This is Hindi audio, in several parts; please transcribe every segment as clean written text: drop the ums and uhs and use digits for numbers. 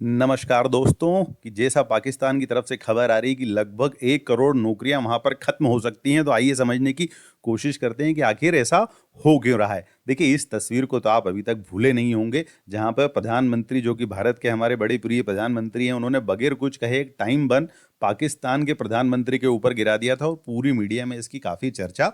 नमस्कार दोस्तों। कि जैसा पाकिस्तान की तरफ से खबर आ रही है कि लगभग 1 करोड़ नौकरियां वहां पर खत्म हो सकती हैं, तो आइए समझने की कोशिश करते हैं कि आखिर ऐसा हो क्यों रहा है। देखिए, इस तस्वीर को तो आप अभी तक भूले नहीं होंगे, जहां पर प्रधानमंत्री, जो कि भारत के हमारे बड़े प्रिय प्रधानमंत्री हैं, उन्होंने बगैर कुछ कहे एक टाइम बम पाकिस्तान के प्रधानमंत्री के ऊपर गिरा दिया था और पूरी मीडिया में इसकी काफी चर्चा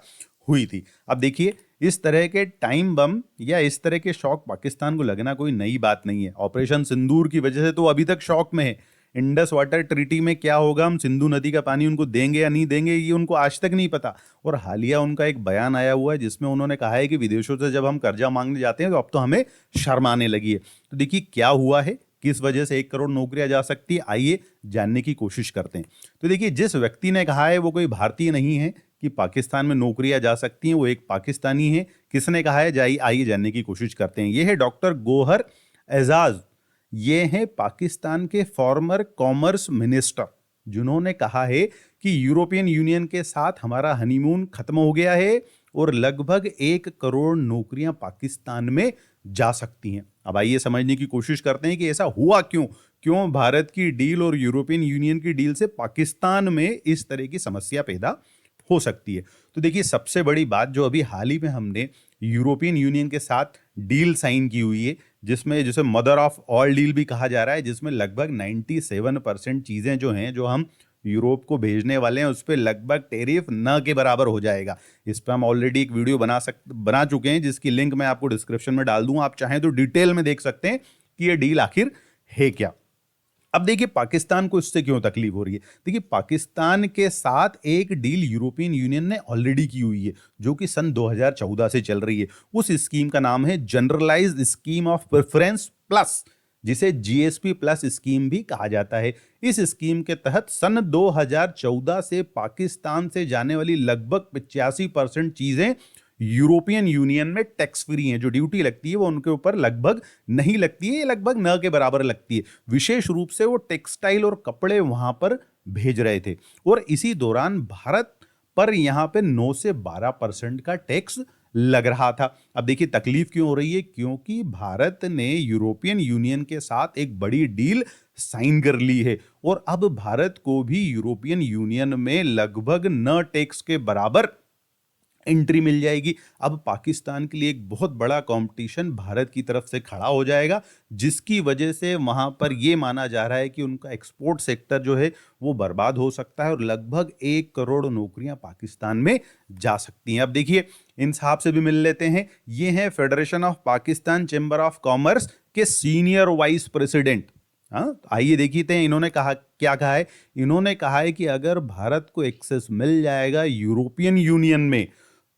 हुई थी। अब देखिए, इस तरह के टाइम बम या इस तरह के शौक पाकिस्तान को लगना कोई नई बात नहीं है। ऑपरेशन सिंदूर की वजह से तो अभी तक शौक में है। इंडस वाटर ट्रीटी में क्या होगा, हम सिंधु नदी का पानी उनको देंगे या नहीं देंगे, ये उनको आज तक नहीं पता। और हालिया उनका एक बयान आया हुआ है जिसमें उन्होंने कहा है कि विदेशों से जब हम कर्जा मांगने जाते हैं तो अब तो हमें शर्म आने लगी है। तो देखिए क्या हुआ है, किस वजह से 1 करोड़ नौकरियां जा सकती है, आइए जानने की कोशिश करते हैं। तो देखिए, जिस व्यक्ति ने कहा है वो कोई भारतीय नहीं है कि पाकिस्तान में नौकरियां जा सकती हैं, वो एक पाकिस्तानी है। किसने कहा है, जाइए आइए जानने की कोशिश करते हैं। ये है डॉक्टर गौहर एजाज। ये हैं पाकिस्तान के फॉर्मर कॉमर्स मिनिस्टर, जिन्होंने कहा है कि यूरोपियन यूनियन के साथ हमारा हनीमून खत्म हो गया है और लगभग 1 करोड़ नौकरियां पाकिस्तान में जा सकती हैं। अब आइए समझने की कोशिश करते हैं कि ऐसा हुआ क्यों। क्यों भारत की डील और यूरोपियन यूनियन की डील से पाकिस्तान में इस तरह की समस्या पैदा हो सकती है। तो देखिए, सबसे बड़ी बात जो अभी हाल ही में हमने यूरोपियन यूनियन के साथ डील साइन की हुई है, जिसमें जिसे मदर ऑफ ऑल डील भी कहा जा रहा है, जिसमें लगभग 97% चीज़ें जो हैं, जो हम यूरोप को भेजने वाले हैं, उस पर लगभग टैरिफ न के बराबर हो जाएगा। इस पर हम ऑलरेडी एक वीडियो बना चुके हैं, जिसकी लिंक मैं आपको डिस्क्रिप्शन में डाल दूंगा। आप चाहें तो डिटेल में देख सकते हैं कि ये डील आखिर है क्या। अब देखिए, पाकिस्तान को इससे क्यों तकलीफ हो रही है। देखिए, पाकिस्तान के साथ एक डील यूरोपियन यूनियन ने ऑलरेडी की हुई है, जो कि सन 2014 से चल रही है। उस स्कीम का नाम है generalized scheme of preference plus, जिसे जीएसपी प्लस स्कीम भी कहा जाता है। इस स्कीम के तहत सन 2014 से पाकिस्तान से जाने वाली लगभग 85% चीजें यूरोपियन यूनियन में टैक्स फ्री हैं। जो ड्यूटी लगती है वो उनके ऊपर लगभग नहीं लगती है, ये लगभग न के बराबर लगती है। विशेष रूप से वो टेक्सटाइल और कपड़े वहां पर भेज रहे थे, और इसी दौरान भारत पर यहां पे 9 से 12% का टैक्स लग रहा था। अब देखिए, तकलीफ क्यों हो रही है, क्योंकि भारत ने यूरोपियन यूनियन के साथ एक बड़ी डील साइन कर ली है, और अब भारत को भी यूरोपियन यूनियन में लगभग न टैक्स के बराबर एंट्री मिल जाएगी। अब पाकिस्तान के लिए एक बहुत बड़ा कंपटीशन भारत की तरफ से खड़ा हो जाएगा, जिसकी वजह से वहां पर यह माना जा रहा है कि उनका एक्सपोर्ट सेक्टर जो है वो बर्बाद हो सकता है, और लगभग 1 करोड़ नौकरियां पाकिस्तान में जा सकती हैं। अब देखिए, इन साहब से भी मिल लेते हैं। ये हैं federation of Pakistan chamber of commerce के सीनियर वाइस प्रेसिडेंट। हाँ, आइए देखते हैं इन्होंने कहा क्या कहा है। इन्होंने कहा है कि अगर भारत को एक्सेस मिल जाएगा यूरोपियन यूनियन में,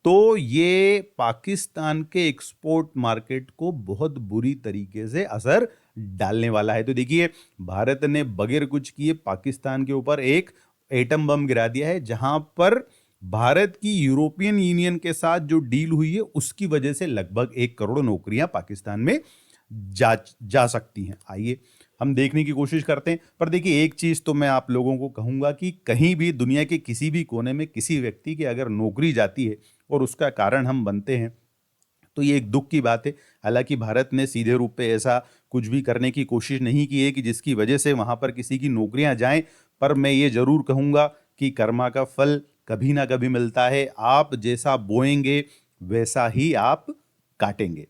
तो ये पाकिस्तान के एक्सपोर्ट मार्केट को बहुत बुरी तरीके से असर डालने वाला है। तो देखिए, भारत ने बगैर कुछ किए पाकिस्तान के ऊपर एक एटम बम गिरा दिया है, जहां पर भारत की यूरोपियन यूनियन के साथ जो डील हुई है उसकी वजह से लगभग 1 करोड़ नौकरियां पाकिस्तान में जा सकती हैं। आइए हम देखने की कोशिश करते हैं। पर देखिए, एक चीज तो मैं आप लोगों को कहूंगा कि कहीं भी दुनिया के किसी भी कोने में किसी व्यक्ति की अगर नौकरी जाती है और उसका कारण हम बनते हैं, तो ये एक दुख की बात है। हालांकि भारत ने सीधे रूप पे ऐसा कुछ भी करने की कोशिश नहीं की है कि जिसकी वजह से वहां पर किसी की नौकरियां जाएं। पर मैं ये जरूर कहूंगा कि कर्मा का फल कभी ना कभी मिलता है। आप जैसा बोएंगे वैसा ही आप काटेंगे।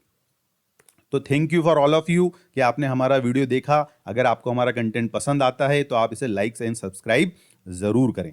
तो thank you for all of you कि आपने हमारा वीडियो देखा। अगर आपको हमारा कंटेंट पसंद आता है तो आप इसे लाइक एंड सब्सक्राइब जरूर करें।